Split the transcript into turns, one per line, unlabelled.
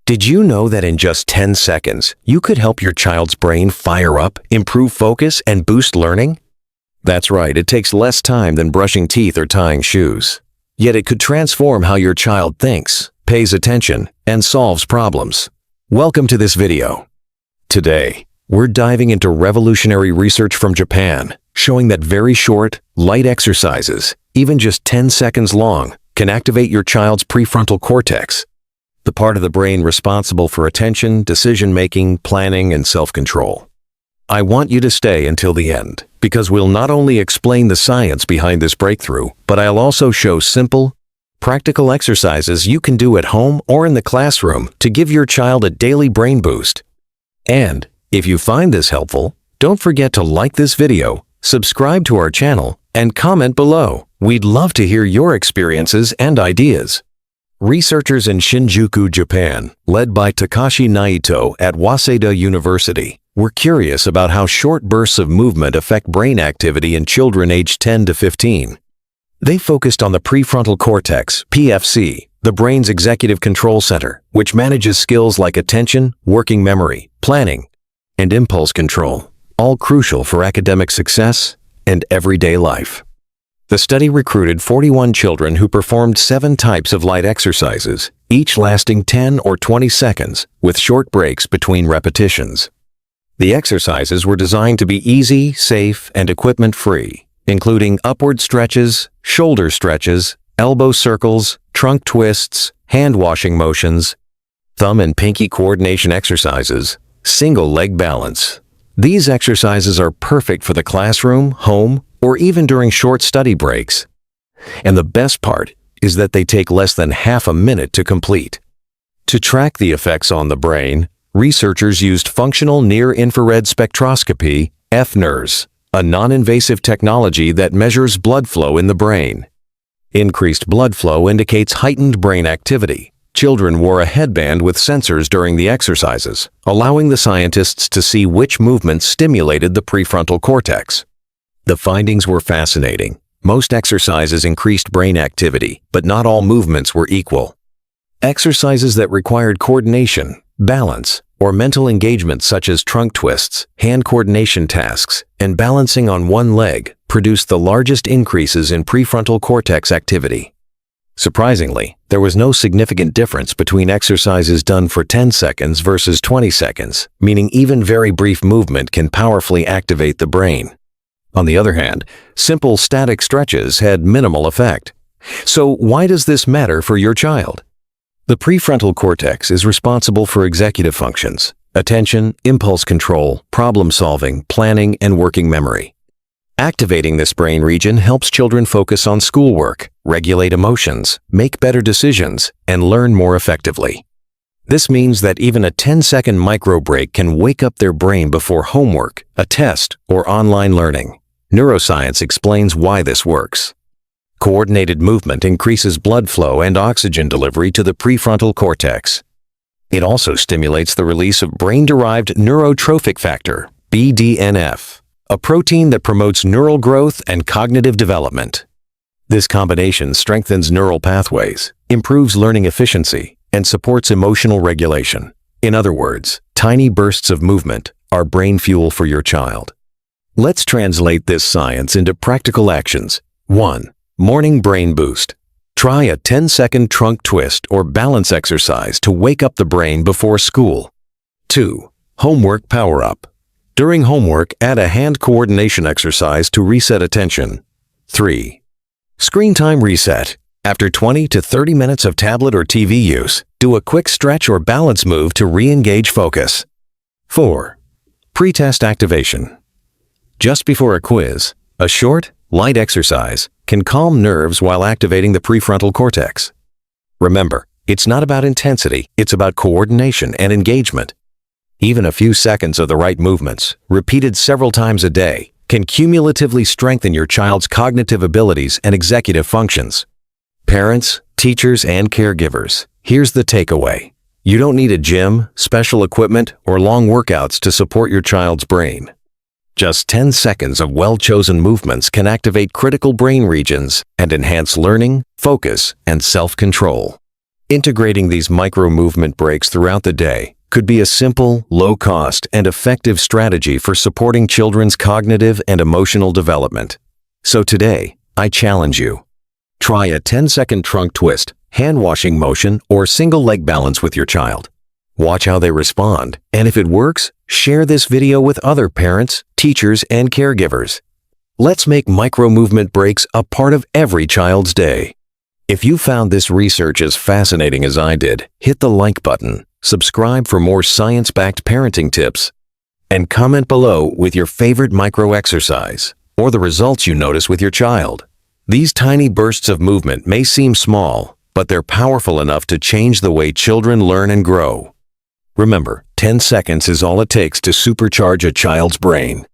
Did you know that in just 10 seconds, you could help your child's brain fire up, improve focus, and boost learning? That's right, it takes less time than brushing teeth or tying shoes. Yet it could transform how your child thinks, pays attention, and solves problems. Welcome to this video. Today, we're diving into revolutionary research from Japan, showing that very short, light exercises, even just 10 seconds long, can activate your child's prefrontal cortex, the part of the brain responsible for attention, decision-making, planning, and self-control. I want you to stay until the end, because we'll not only explain the science behind this breakthrough, but I'll also show simple, practical exercises you can do at home or in the classroom to give your child a daily brain boost. And if you find this helpful, don't forget to like this video, subscribe to our channel, and comment below. We'd love to hear your experiences and ideas. Researchers in Shinjuku, Japan, led by Takashi Naito at Waseda University, were curious about how short bursts of movement affect brain activity in children aged 10 to 15. They focused on the prefrontal cortex, PFC, the brain's executive control center, which manages skills like attention, working memory, planning, and impulse control, all crucial for academic success and everyday life. The study recruited 41 children who performed 7 types of light exercises, each lasting 10 or 20 seconds, with short breaks between repetitions. The exercises were designed to be easy, safe, and equipment-free, including upward stretches, shoulder stretches, elbow circles, trunk twists, hand-washing motions, thumb and pinky coordination exercises, single leg balance. These exercises are perfect for the classroom, home, or even during short study breaks. And the best part is that they take less than half a minute to complete. To track the effects on the brain, researchers used functional near-infrared spectroscopy, fNIRS, a non-invasive technology that measures blood flow in the brain. Increased blood flow indicates heightened brain activity. Children wore a headband with sensors during the exercises, allowing the scientists to see which movements stimulated the prefrontal cortex. The findings were fascinating. Most exercises increased brain activity, but not all movements were equal. Exercises that required coordination, balance, or mental engagement such as trunk twists, hand coordination tasks, and balancing on one leg produced the largest increases in prefrontal cortex activity. Surprisingly, there was no significant difference between exercises done for 10 seconds versus 20 seconds, meaning even very brief movement can powerfully activate the brain. On the other hand, simple static stretches had minimal effect. So why does this matter for your child? The prefrontal cortex is responsible for executive functions, attention, impulse control, problem solving, planning, and working memory. Activating this brain region helps children focus on schoolwork, regulate emotions, make better decisions, and learn more effectively. This means that even a 10-second micro break can wake up their brain before homework, a test, or online learning. Neuroscience explains why this works. Coordinated movement increases blood flow and oxygen delivery to the prefrontal cortex. It also stimulates the release of brain-derived neurotrophic factor, BDNF, a protein that promotes neural growth and cognitive development. This combination strengthens neural pathways, improves learning efficiency, and supports emotional regulation. In other words, tiny bursts of movement are brain fuel for your child. Let's translate this science into practical actions. 1. Morning brain boost. Try a 10-second trunk twist or balance exercise to wake up the brain before school. 2. Homework power-up. During homework, add a hand coordination exercise to reset attention. 3. Screen time reset. After 20 to 30 minutes of tablet or TV use, do a quick stretch or balance move to re-engage focus. 4. Pre-test activation. Just before a quiz, a short, light exercise can calm nerves while activating the prefrontal cortex. Remember, it's not about intensity, it's about coordination and engagement. Even a few seconds of the right movements, repeated several times a day, can cumulatively strengthen your child's cognitive abilities and executive functions. Parents, teachers, and caregivers, here's the takeaway. You don't need a gym, special equipment, or long workouts to support your child's brain. Just 10 seconds of well-chosen movements can activate critical brain regions and enhance learning, focus, and self-control. Integrating these micro-movement breaks throughout the day could be a simple, low-cost, and effective strategy for supporting children's cognitive and emotional development. So today, I challenge you. Try a 10-second trunk twist, hand-washing motion, or single leg balance with your child. Watch how they respond, and if it works, share this video with other parents, teachers, and caregivers. Let's make micro-movement breaks a part of every child's day. If you found this research as fascinating as I did, hit the like button, subscribe for more science-backed parenting tips, and comment below with your favorite micro-exercise or the results you notice with your child. These tiny bursts of movement may seem small, but they're powerful enough to change the way children learn and grow. Remember, 10 seconds is all it takes to supercharge a child's brain.